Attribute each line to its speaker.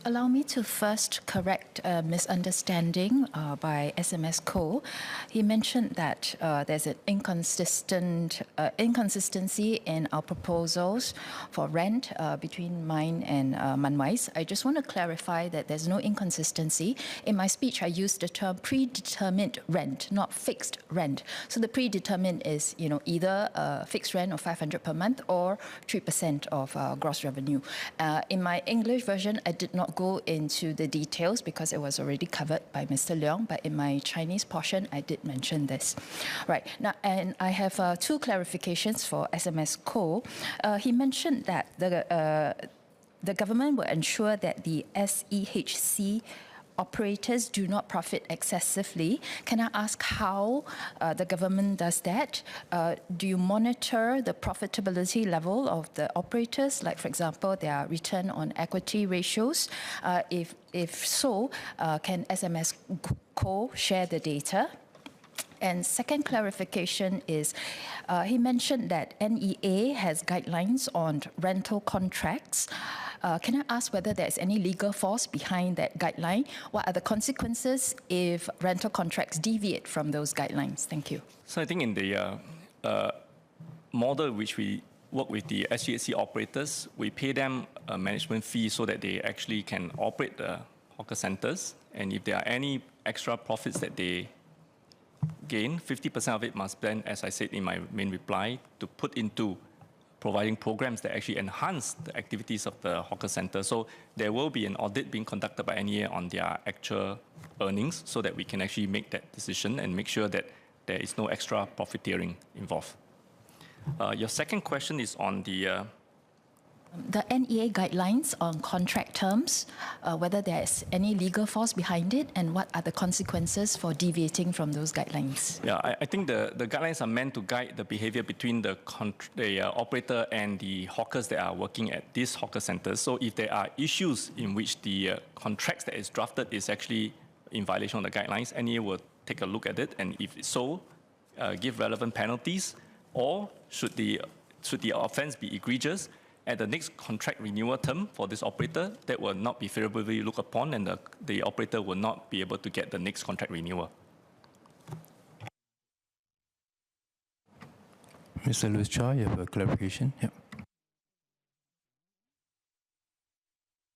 Speaker 1: Allow me to first correct a misunderstanding by SMS Koh. He mentioned that there's an inconsistency in our proposals for rent between mine and Manwai's. I just want to clarify that there's no inconsistency. In my speech, I used the term predetermined rent, not fixed rent. So the predetermined is, either a fixed rent of 500 per month or 3% of gross revenue. In my English version, I did not go into the details because it was already covered by Mr. Leong, but in my Chinese portion, I did mention this. Right, now, and I have two clarifications for SMS Koh. He mentioned that the government will ensure that the SEHC operators do not profit excessively. Can I ask how the government does that? Do you monitor the profitability level of the operators, like, for example, their return on equity ratios? If so, can SMS Koh share the data? And second clarification is, he mentioned that NEA has guidelines on rental contracts. Can I ask whether there's any legal force behind that guideline? What are the consequences if rental contracts deviate from those guidelines? Thank you.
Speaker 2: So I think in the model which we work with the SEHC operators, we pay them a management fee so that they actually can operate the hawker centres. And if there are any extra profits that they gain, 50% of it must then, as I said in my main reply, to put into providing programs that actually enhance the activities of the hawker center. So there will be an audit being conducted by NEA on their actual earnings so that we can actually make that decision and make sure that there is no extra profiteering involved. Your second question is on the
Speaker 1: NEA guidelines on contract terms, whether there's any legal force behind it, and what are the consequences for deviating from those guidelines?
Speaker 2: Yeah, I think the guidelines are meant to guide the behavior between the operator and the hawkers that are working at these hawker centers. So if there are issues in which the contracts that is drafted is actually in violation of the guidelines, NEA will take a look at it, and if so, give relevant penalties, or should the offence be egregious, at the next contract renewal term for this operator, that will not be favorably looked upon, and the operator will not be able to get the next contract renewal.
Speaker 3: Mr. Louis Cha, you have a clarification? Yeah.